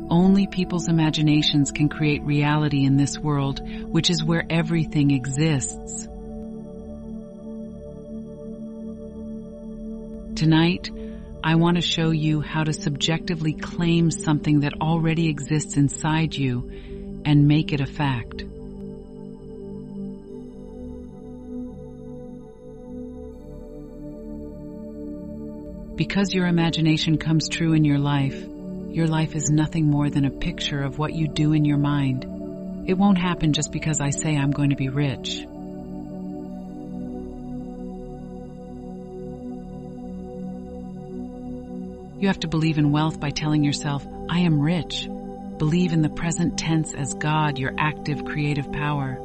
Only people's imaginations can create reality in this world, which is where everything exists. Tonight, I want to show you how to subjectively claim something that already exists inside you and make it a fact. Because your imagination comes true in your life is nothing more than a picture of what you do in your mind. It won't happen just because I say I'm going to be rich. You have to believe in wealth by telling yourself, I am rich. Believe in the present tense as God, your active creative power.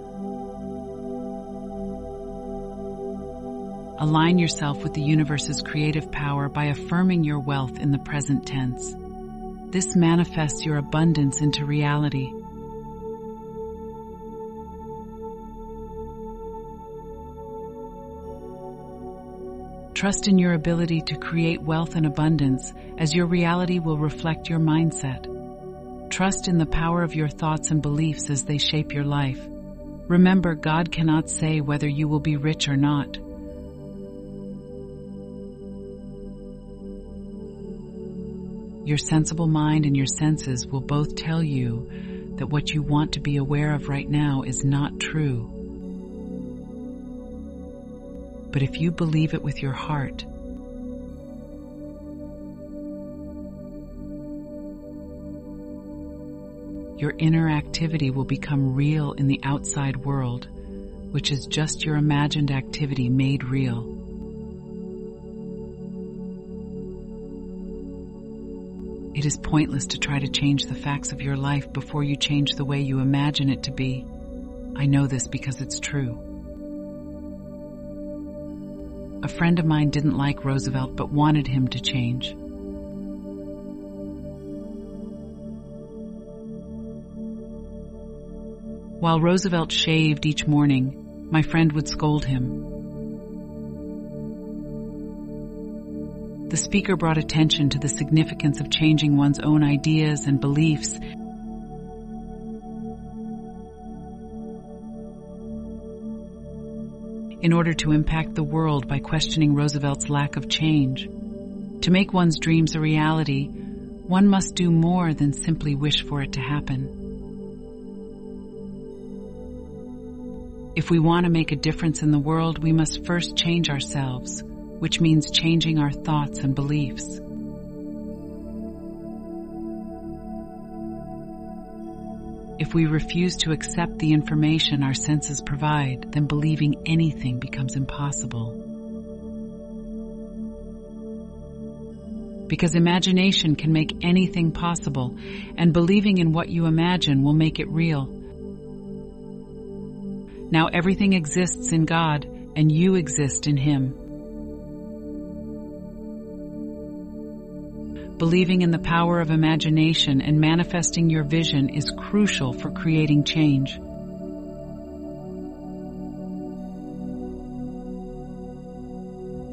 Align yourself with the universe's creative power by affirming your wealth in the present tense. This manifests your abundance into reality. Trust in your ability to create wealth and abundance, as your reality will reflect your mindset. Trust in the power of your thoughts and beliefs as they shape your life. Remember, God cannot say whether you will be rich or not. Your sensible mind and your senses will both tell you that what you want to be aware of right now is not true. But if you believe it with your heart, your inner activity will become real in the outside world, which is just your imagined activity made real. It is pointless to try to change the facts of your life before you change the way you imagine it to be. I know this because it's true. A friend of mine didn't like Roosevelt but wanted him to change. While Roosevelt shaved each morning, my friend would scold him. The speaker brought attention to the significance of changing one's own ideas and beliefs in order to impact the world by questioning Roosevelt's lack of change. To make one's dreams a reality, one must do more than simply wish for it to happen. If we want to make a difference in the world, we must first change ourselves, which means changing our thoughts and beliefs. If we refuse to accept the information our senses provide, then believing anything becomes impossible. Because imagination can make anything possible, and believing in what you imagine will make it real. Now everything exists in God, and you exist in Him. Believing in the power of imagination and manifesting your vision is crucial for creating change.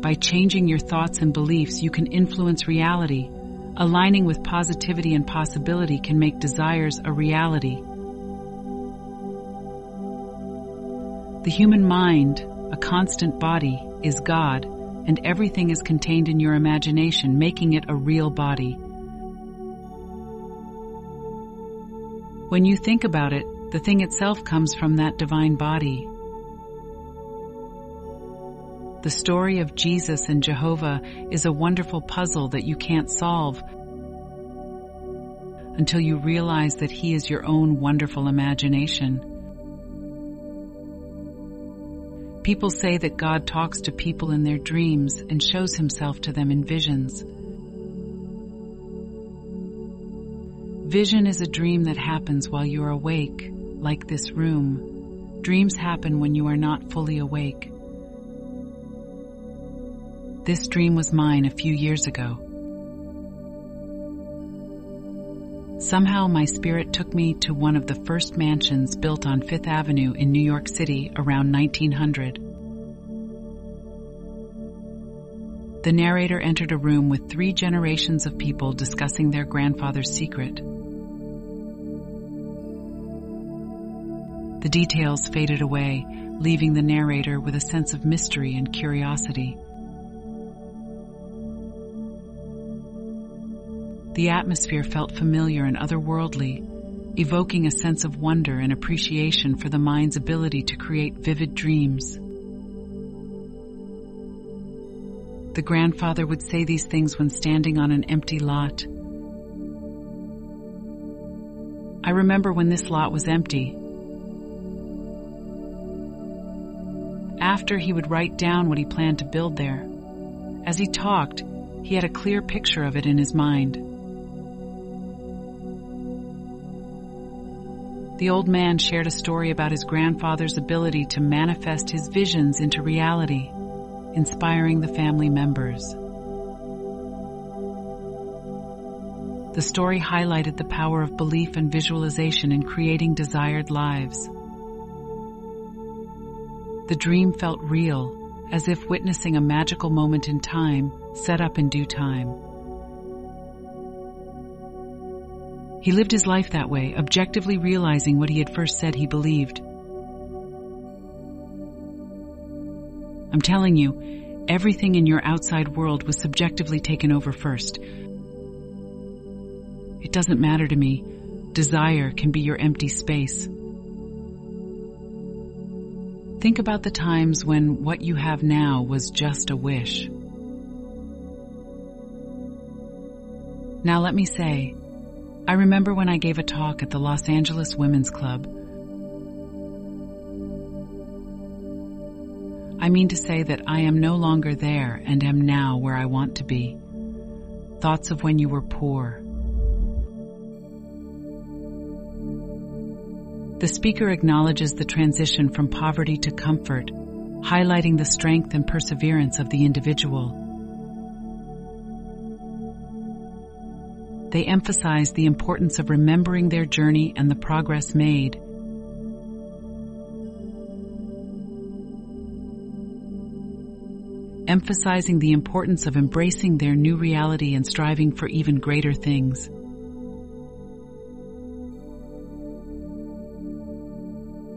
By changing your thoughts and beliefs, you can influence reality. Aligning with positivity and possibility can make desires a reality. The human mind, a constant body, is God, and everything is contained in your imagination, making it a real body. When you think about it, the thing itself comes from that divine body. The story of Jesus and Jehovah is a wonderful puzzle that you can't solve until you realize that He is your own wonderful imagination. People say that God talks to people in their dreams and shows Himself to them in visions. Vision is a dream that happens while you are awake, like this room. Dreams happen when you are not fully awake. This dream was mine a few years ago. Somehow my spirit took me to one of the first mansions built on Fifth Avenue in New York City around 1900. the narrator entered a room with 3 generations of people discussing their grandfather's secret. The details faded away, leaving the narrator with a sense of mystery and curiosity. The atmosphere felt familiar and otherworldly, evoking a sense of wonder and appreciation for the mind's ability to create vivid dreams. The grandfather would say these things when standing on an empty lot. "I remember when this lot was empty." After, he would write down what he planned to build there. As he talked, he had a clear picture of it in his mind. The old man shared a story about his grandfather's ability to manifest his visions into reality, inspiring the family members. The story highlighted the power of belief and visualization in creating desired lives. The dream felt real, as if witnessing a magical moment in time, set up in due time. He lived his life that way, objectively realizing what he had first said he believed. I'm telling you, everything in your outside world was subjectively taken over first. It doesn't matter to me. Desire can be your empty space. Think about the times when what you have now was just a wish. Now let me say, I remember when I gave a talk at the Los Angeles Women's Club. I mean to say that I am no longer there and am now where I want to be. Thoughts of when you were poor. The speaker acknowledges the transition from poverty to comfort, highlighting the strength and perseverance of the individual. They emphasize the importance of remembering their journey and the progress made. Emphasizing the importance of embracing their new reality and striving for even greater things.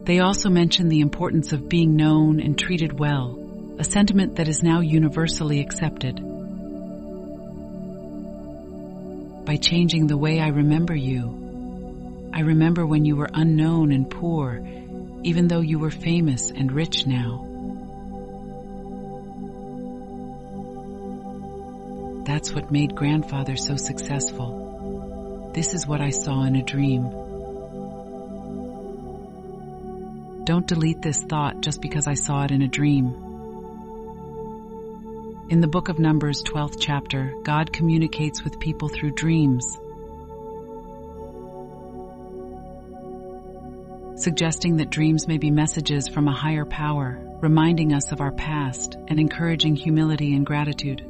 They also mention the importance of being known and treated well, a sentiment that is now universally accepted. By changing the way I remember you, I remember when you were unknown and poor, even though you were famous and rich now. That's what made grandfather so successful. This is what I saw in a dream. Don't delete this thought just because I saw it in a dream. In the book of Numbers, 12th chapter, God communicates with people through dreams, suggesting that dreams may be messages from a higher power, reminding us of our past and encouraging humility and gratitude.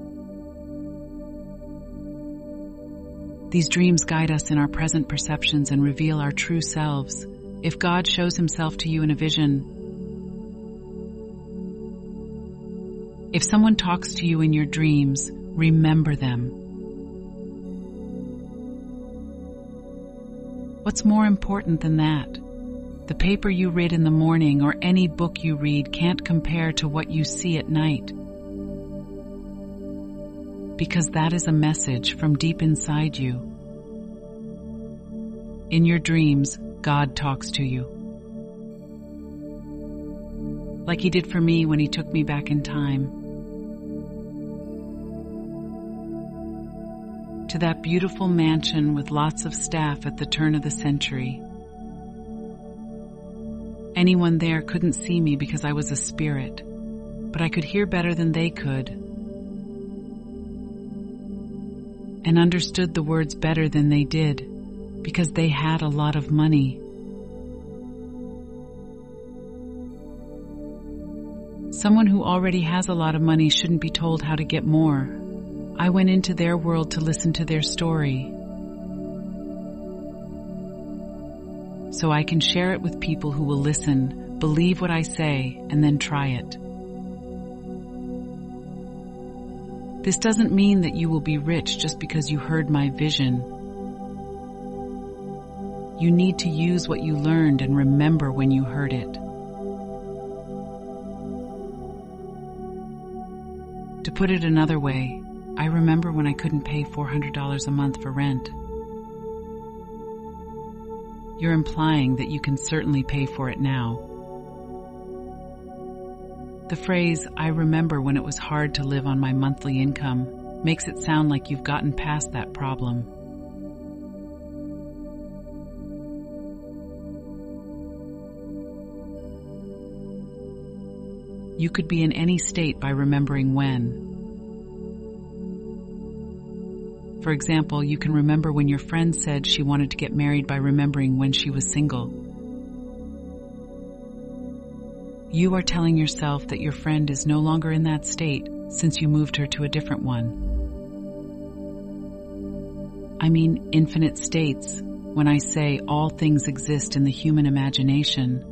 These dreams guide us in our present perceptions and reveal our true selves. If God shows himself to you in a vision, if someone talks to you in your dreams, remember them. What's more important than that? The paper you read in the morning or any book you read can't compare to what you see at night. Because that is a message from deep inside you. In your dreams, God talks to you. Like he did for me when he took me back in time. To that beautiful mansion with lots of staff at the turn of the century. Anyone there couldn't see me because I was a spirit, but I could hear better than they could, and understood the words better than they did, because they had a lot of money. Someone who already has a lot of money shouldn't be told how to get more. I went into their world to listen to their story, so I can share it with people who will listen, believe what I say, and then try it. This doesn't mean that you will be rich just because you heard my vision. You need to use what you learned and remember when you heard it. To put it another way, I remember when I couldn't pay $400 a month for rent. You're implying that you can certainly pay for it now. The phrase, "I remember when it was hard to live on my monthly income," makes it sound like you've gotten past that problem. You could be in any state by remembering when. For example, you can remember when your friend said she wanted to get married by remembering when she was single. You are telling yourself that your friend is no longer in that state since you moved her to a different one. I mean infinite states when I say all things exist in the human imagination.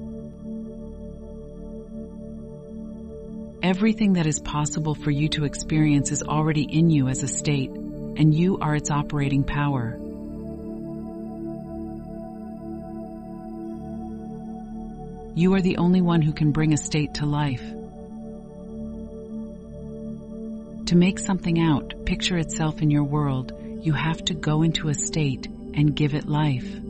Everything that is possible for you to experience is already in you as a state, and you are its operating power. You are the only one who can bring a state to life. To make something out, picture itself in your world, you have to go into a state and give it life.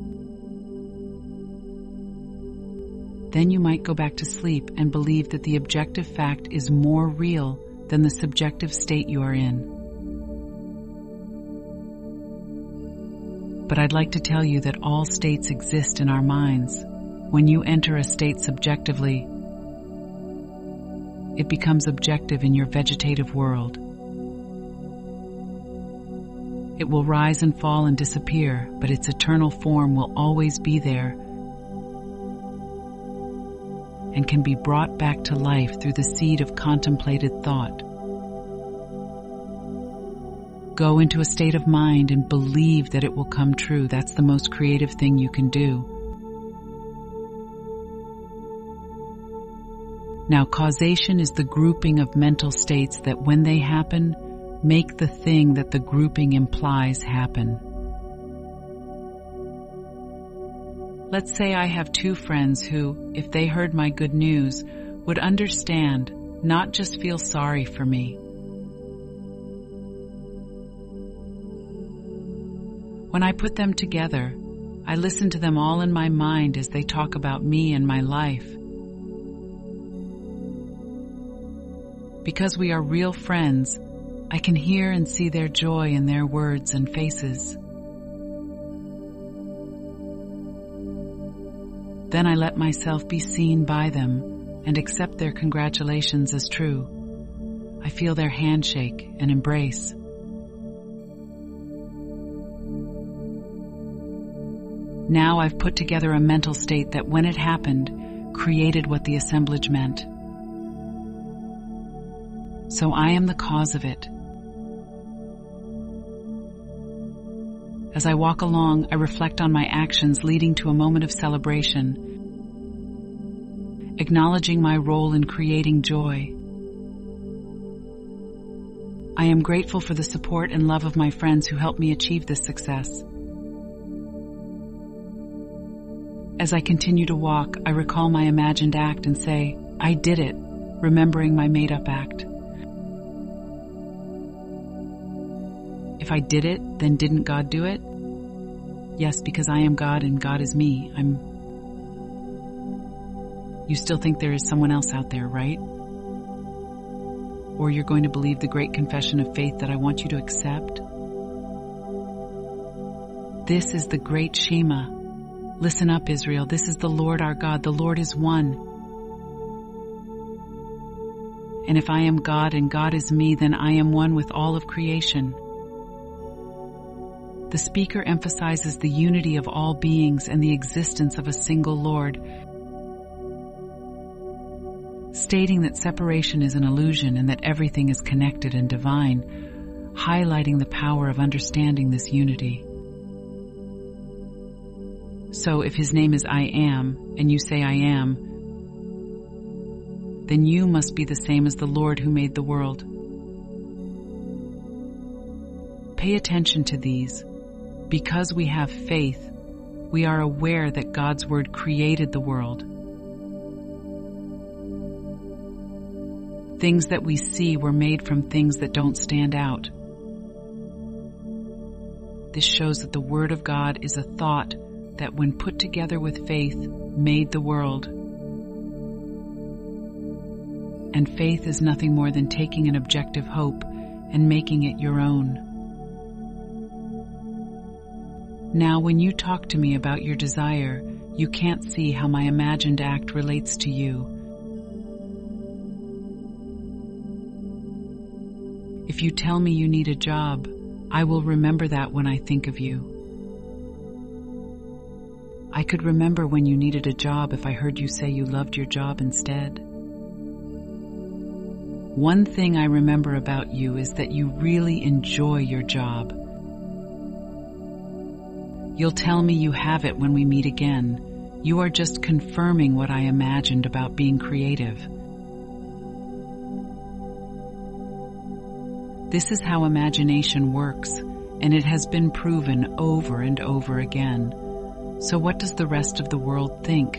Then you might go back to sleep and believe that the objective fact is more real than the subjective state you are in. But I'd like to tell you that all states exist in our minds. When you enter a state subjectively, it becomes objective in your vegetative world. It will rise and fall and disappear, but its eternal form will always be there and can be brought back to life through the seed of contemplated thought. Go into a state of mind and believe that it will come true. That's the most creative thing you can do. Now, causation is the grouping of mental states that, when they happen, make the thing that the grouping implies happen. Let's say I have two friends who, if they heard my good news, would understand, not just feel sorry for me. When I put them together, I listen to them all in my mind as they talk about me and my life. Because we are real friends, I can hear and see their joy in their words and faces. Then I let myself be seen by them and accept their congratulations as true. I feel their handshake and embrace. Now I've put together a mental state that, when it happened, created what the assemblage meant. So I am the cause of it. As I walk along, I reflect on my actions leading to a moment of celebration, acknowledging my role in creating joy. I am grateful for the support and love of my friends who helped me achieve this success. As I continue to walk, I recall my imagined act and say, "I did it," remembering my made-up act. If I did it, then didn't God do it? Yes, because I am God and God is me. You still think there is someone else out there, right? Or you're going to believe the great confession of faith that I want you to accept? This is the great Shema. Listen up, Israel. This is the Lord our God. The Lord is one. And if I am God and God is me, then I am one with all of creation. The speaker emphasizes the unity of all beings and the existence of a single Lord, stating that separation is an illusion and that everything is connected and divine, highlighting the power of understanding this unity. So if his name is I Am, and you say I am, then you must be the same as the Lord who made the world. Pay attention to these. Because we have faith, we are aware that God's Word created the world. Things that we see were made from things that don't stand out. This shows that the Word of God is a thought that, when put together with faith, made the world. And faith is nothing more than taking an objective hope and making it your own. Now, when you talk to me about your desire, you can't see how my imagined act relates to you. If you tell me you need a job, I will remember that when I think of you. I could remember when you needed a job if I heard you say you loved your job instead. One thing I remember about you is that you really enjoy your job. You'll tell me you have it when we meet again. You are just confirming what I imagined about being creative. This is how imagination works, and it has been proven over and over again. So what does the rest of the world think?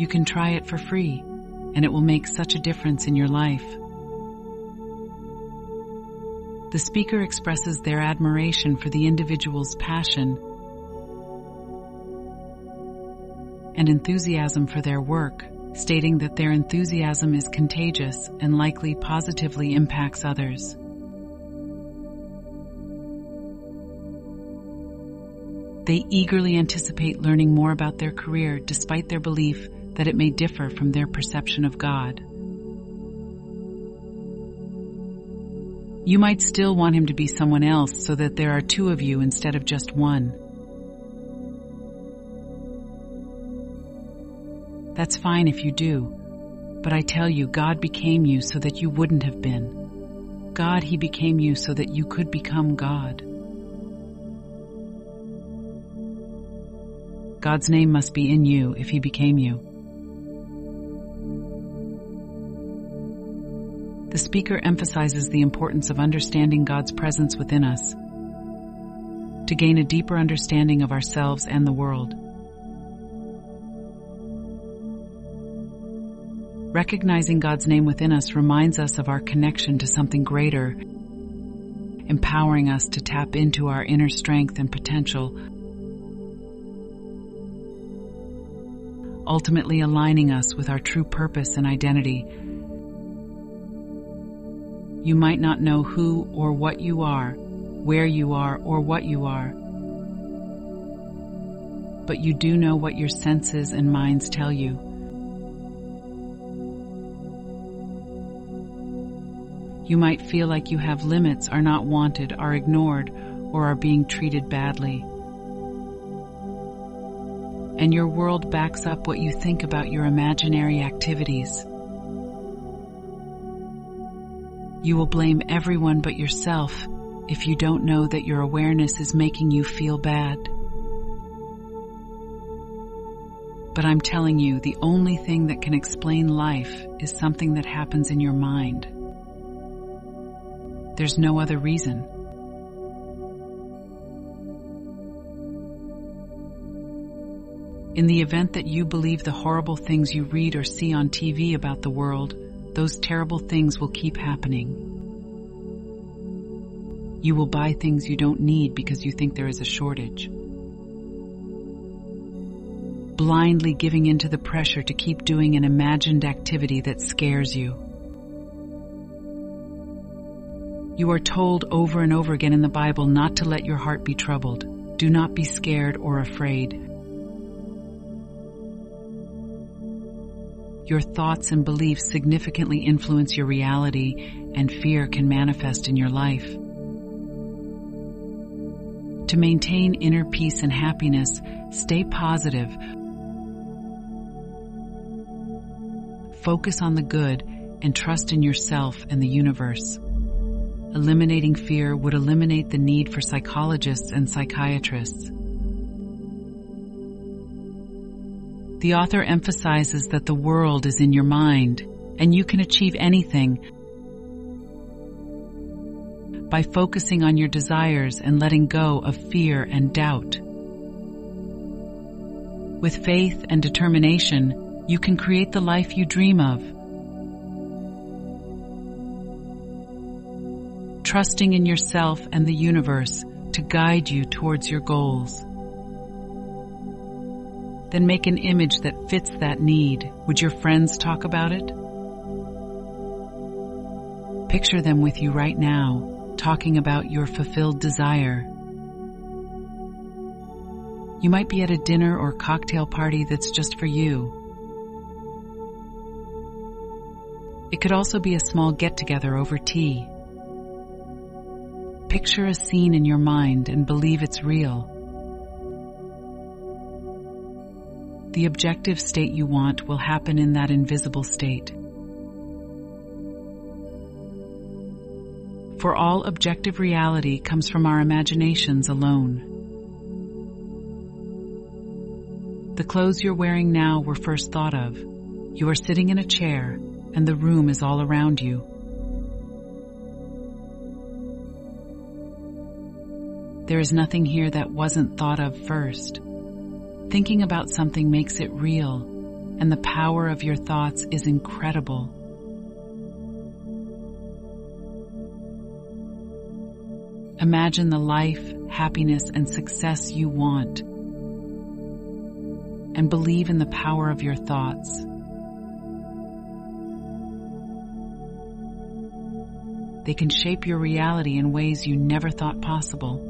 You can try it for free, and it will make such a difference in your life. The speaker expresses their admiration for the individual's passion and enthusiasm for their work, stating that their enthusiasm is contagious and likely positively impacts others. They eagerly anticipate learning more about their career despite their belief that it may differ from their perception of God. You might still want him to be someone else so that there are two of you instead of just one. That's fine if you do, but I tell you, God became you so that you wouldn't have been. God, He became you so that you could become God. God's name must be in you if He became you. The speaker emphasizes the importance of understanding God's presence within us to gain a deeper understanding of ourselves and the world. Recognizing God's name within us reminds us of our connection to something greater, empowering us to tap into our inner strength and potential, ultimately aligning us with our true purpose and identity. You might not know who or what you are, where you are or what you are, but you do know what your senses and minds tell you. You might feel like you have limits, are not wanted, are ignored, or are being treated badly. And your world backs up what you think about your imaginary activities. You will blame everyone but yourself if you don't know that your awareness is making you feel bad. But I'm telling you, the only thing that can explain life is something that happens in your mind. There's no other reason. In the event that you believe the horrible things you read or see on TV about the world, those terrible things will keep happening. You will buy things you don't need because you think there is a shortage. Blindly giving in to the pressure to keep doing an imagined activity that scares you. You are told over and over again in the Bible not to let your heart be troubled. Do not be scared or afraid. Your thoughts and beliefs significantly influence your reality, and fear can manifest in your life. To maintain inner peace and happiness, stay positive. Focus on the good and trust in yourself and the universe. Eliminating fear would eliminate the need for psychologists and psychiatrists. The author emphasizes that the world is in your mind, and you can achieve anything. by focusing on your desires and letting go of fear and doubt. With faith and determination, you can create the life you dream of. Trusting in yourself and the universe to guide you towards your goals. Then make an image that fits that need. Would your friends talk about it? Picture them with you right now, talking about your fulfilled desire. You might be at a dinner or cocktail party that's just for you. It could also be a small get-together over tea. Picture a scene in your mind and believe it's real. The objective state you want will happen in that invisible state. For all objective reality comes from our imaginations alone. The clothes you're wearing now were first thought of. You are sitting in a chair, and the room is all around you. There is nothing here that wasn't thought of first. Thinking about something makes it real, and the power of your thoughts is incredible. Imagine the life, happiness, and success you want, and believe in the power of your thoughts. They can shape your reality in ways you never thought possible.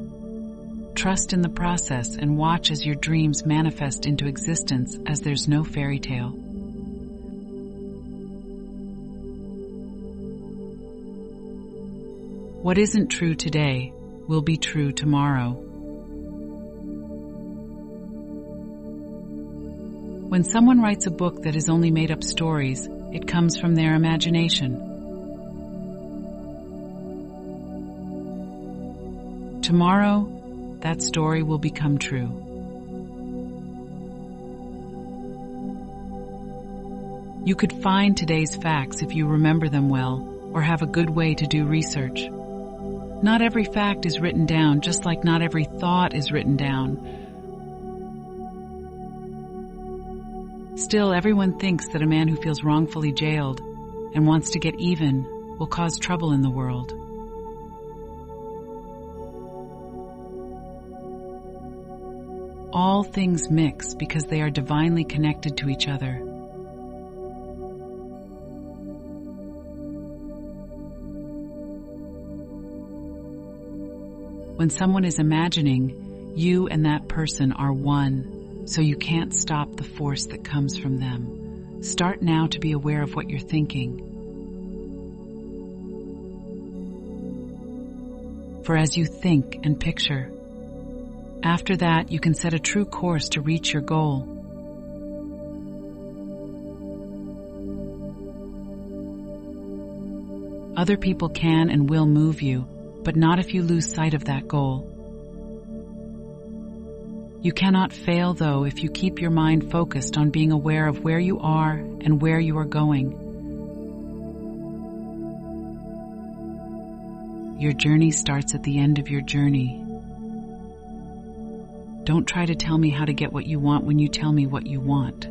Trust in the process and watch as your dreams manifest into existence, as there's no fairy tale. What isn't true today will be true tomorrow. When someone writes a book that is only made up stories, it comes from their imagination. Tomorrow, that story will become true. You could find today's facts if you remember them well or have a good way to do research. Not every fact is written down, just like not every thought is written down. Still, everyone thinks that a man who feels wrongfully jailed and wants to get even will cause trouble in the world. All things mix because they are divinely connected to each other. When someone is imagining, you and that person are one, so you can't stop the force that comes from them. Start now to be aware of what you're thinking. For as you think and picture, after that, you can set a true course to reach your goal. Other people can and will move you, but not if you lose sight of that goal. You cannot fail, though, if you keep your mind focused on being aware of where you are and where you are going. Your journey starts at the end of your journey. Don't try to tell me how to get what you want when you tell me what you want.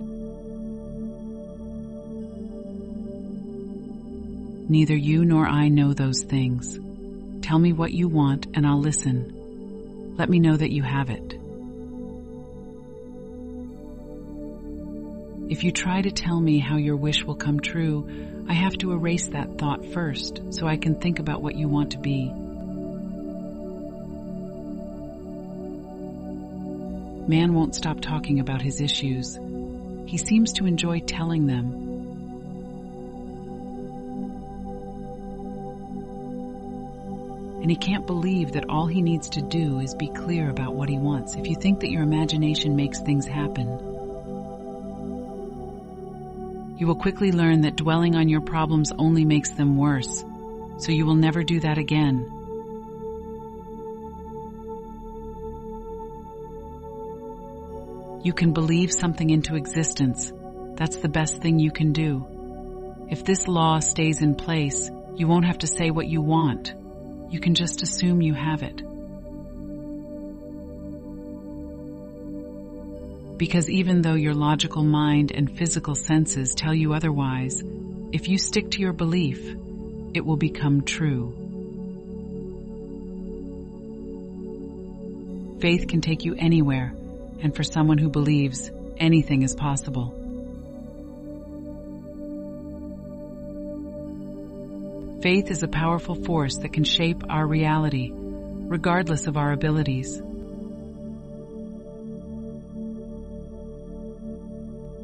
Neither you nor I know those things. Tell me what you want and I'll listen. Let me know that you have it. If you try to tell me how your wish will come true, I have to erase that thought first so I can think about what you want to be. Man won't stop talking about his issues. He seems to enjoy telling them. And he can't believe that all he needs to do is be clear about what he wants. If you think that your imagination makes things happen, you will quickly learn that dwelling on your problems only makes them worse, so you will never do that again. You can believe something into existence. That's the best thing you can do. If this law stays in place, you won't have to say what you want. you can just assume you have it. Because even though your logical mind and physical senses tell you otherwise, if you stick to your belief, it will become true. Faith can take you anywhere, and for someone who believes, anything is possible. Faith is a powerful force that can shape our reality, regardless of our abilities.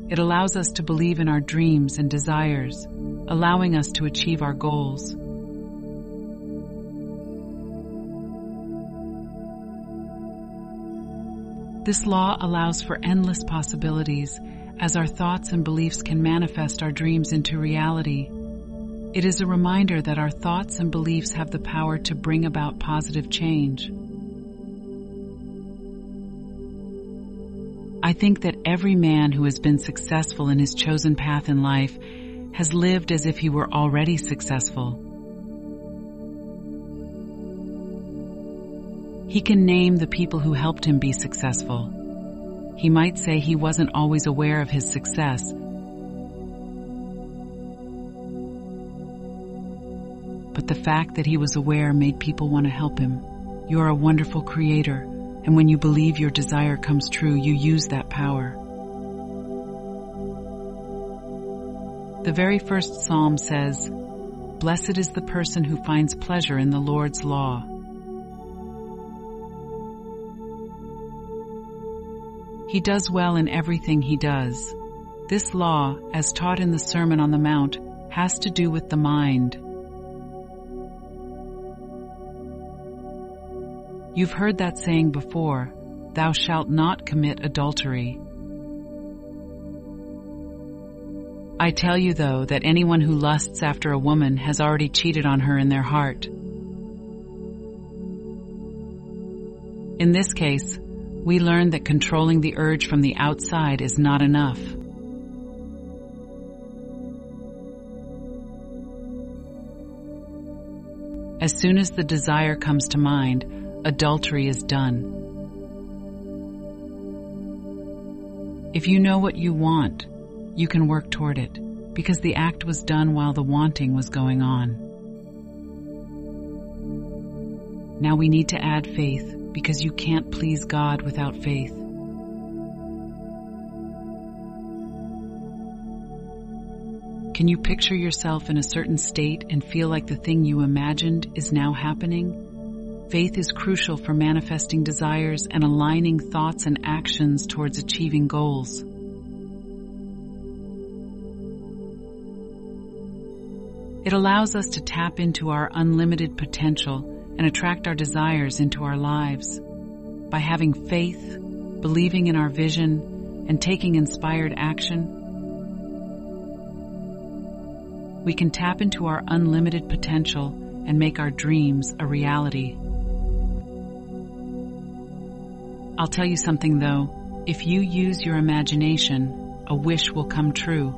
It allows us to believe in our dreams and desires, allowing us to achieve our goals. This law allows for endless possibilities, as our thoughts and beliefs can manifest our dreams into reality. It is a reminder that our thoughts and beliefs have the power to bring about positive change. I think that every man who has been successful in his chosen path in life has lived as if he were already successful. He can name the people who helped him be successful. He might say he wasn't always aware of his success, but the fact that he was aware made people want to help him. You're a wonderful creator, and when you believe your desire comes true, you use that power. The very first psalm says, "Blessed is the person who finds pleasure in the Lord's law." He does well in everything he does. This law, as taught in the Sermon on the Mount, has to do with the mind. You've heard that saying before, "Thou shalt not commit adultery." I tell you, though, that anyone who lusts after a woman has already cheated on her in their heart. In this case, we learn that controlling the urge from the outside is not enough. As soon as the desire comes to mind, adultery is done. If you know what you want, you can work toward it, because the act was done while the wanting was going on. Now we need to add faith, because you can't please God without faith. Can you picture yourself in a certain state and feel like the thing you imagined is now happening? Faith is crucial for manifesting desires and aligning thoughts and actions towards achieving goals. It allows us to tap into our unlimited potential and attract our desires into our lives. By having faith, believing in our vision, and taking inspired action, we can tap into our unlimited potential and make our dreams a reality. I'll tell you something though, if you use your imagination, a wish will come true.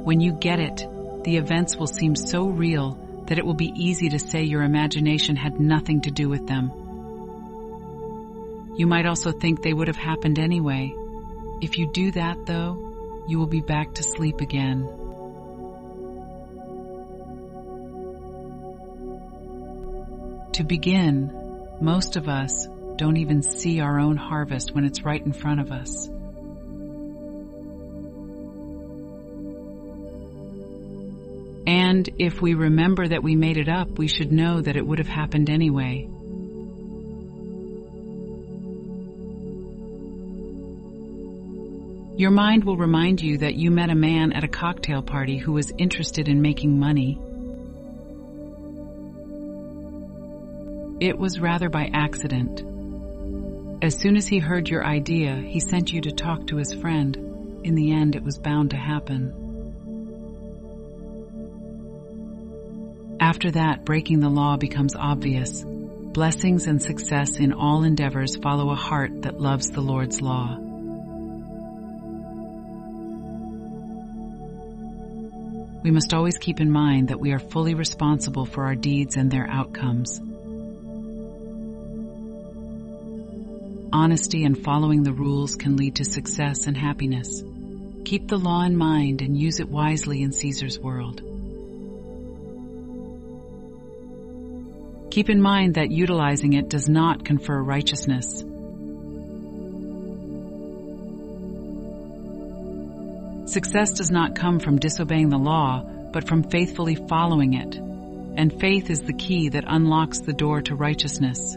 When you get it, the events will seem so real that it will be easy to say your imagination had nothing to do with them. You might also think they would have happened anyway. If you do that, though, you will be back to sleep again. To begin, most of us don't even see our own harvest when it's right in front of us. And if we remember that we made it up, we should know that it would have happened anyway. Your mind will remind you that you met a man at a cocktail party who was interested in making money. It was rather by accident. As soon as he heard your idea, he sent you to talk to his friend. In the end, it was bound to happen. After that, breaking the law becomes obvious. Blessings and success in all endeavors follow a heart that loves the Lord's law. We must always keep in mind that we are fully responsible for our deeds and their outcomes. Honesty and following the rules can lead to success and happiness. Keep the law in mind and use it wisely in Caesar's world. Keep in mind that utilizing it does not confer righteousness. Success does not come from disobeying the law, but from faithfully following it, and faith is the key that unlocks the door to righteousness.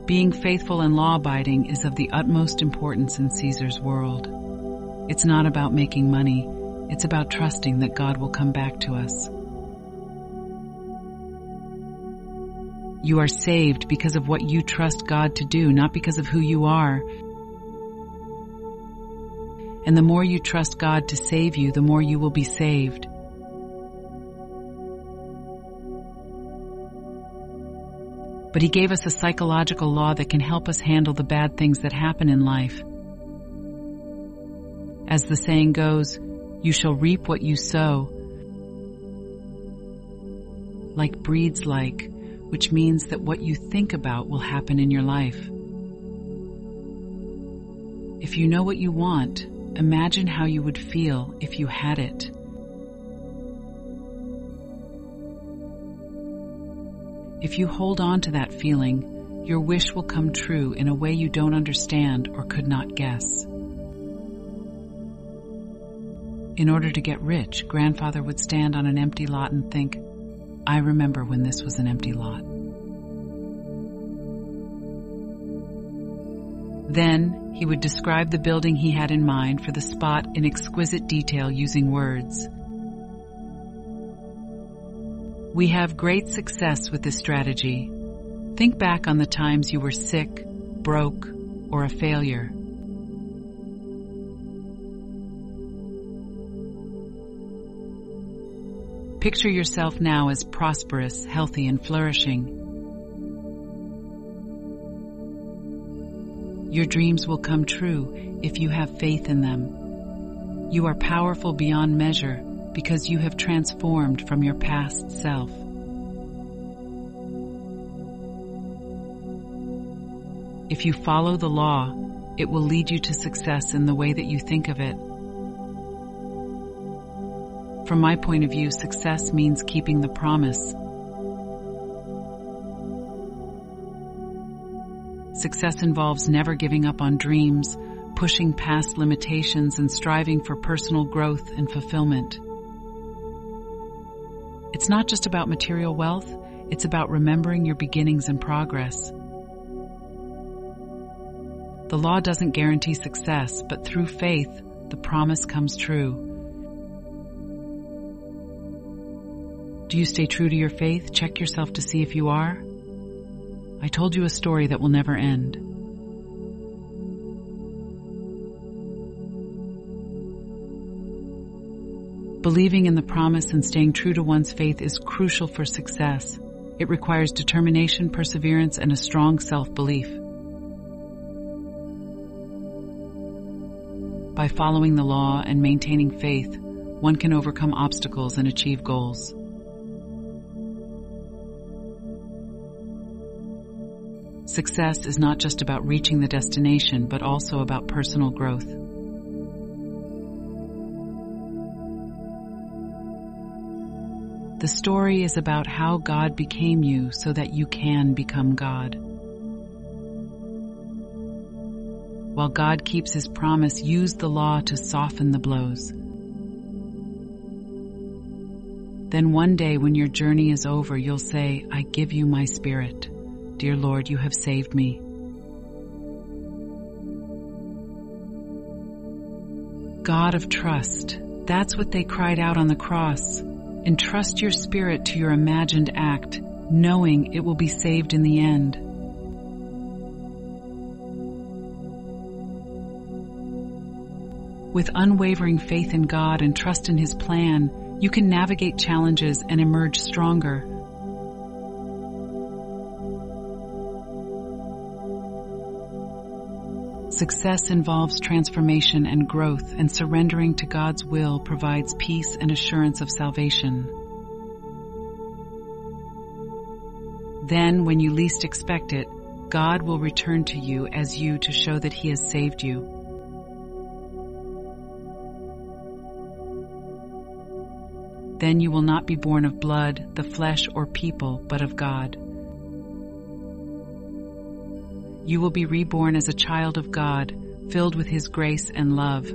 Being faithful and law-abiding is of the utmost importance in Caesar's world. It's not about making money, it's about trusting that God will come back to us. You are saved because of what you trust God to do, not because of who you are. And the more you trust God to save you, the more you will be saved. But He gave us a psychological law that can help us handle the bad things that happen in life. As the saying goes, you shall reap what you sow. Like breeds like, which means that what you think about will happen in your life. If you know what you want, imagine how you would feel if you had it. If you hold on to that feeling, your wish will come true in a way you don't understand or could not guess. In order to get rich, Grandfather would stand on an empty lot and think, I remember when this was an empty lot. Then he would describe the building he had in mind for the spot in exquisite detail using words. We have great success with this strategy. Think back on the times you were sick, broke, or a failure. Picture yourself now as prosperous, healthy, and flourishing. Your dreams will come true if you have faith in them. You are powerful beyond measure because you have transformed from your past self. If you follow the law, it will lead you to success in the way that you think of it. From my point of view, success means keeping the promise. Success involves never giving up on dreams, pushing past limitations, and striving for personal growth and fulfillment. It's not just about material wealth, it's about remembering your beginnings and progress. The law doesn't guarantee success, but through faith, the promise comes true. Do you stay true to your faith? Check yourself to see if you are. I told you a story that will never end. Believing in the promise and staying true to one's faith is crucial for success. It requires determination, perseverance, and a strong self-belief. By following the law and maintaining faith, one can overcome obstacles and achieve goals. Success is not just about reaching the destination, but also about personal growth. The story is about how God became you so that you can become God. While God keeps His promise, use the law to soften the blows. Then one day when your journey is over, you'll say, I give you my spirit. Dear Lord, you have saved me. God of trust, that's what they cried out on the cross. Entrust your spirit to your imagined act, knowing it will be saved in the end. With unwavering faith in God and trust in His plan, you can navigate challenges and emerge stronger. Success involves transformation and growth, and surrendering to God's will provides peace and assurance of salvation. Then, when you least expect it, God will return to you as you to show that He has saved you. Then you will not be born of blood, the flesh, or people, but of God. You will be reborn as a child of God, filled with His grace and love,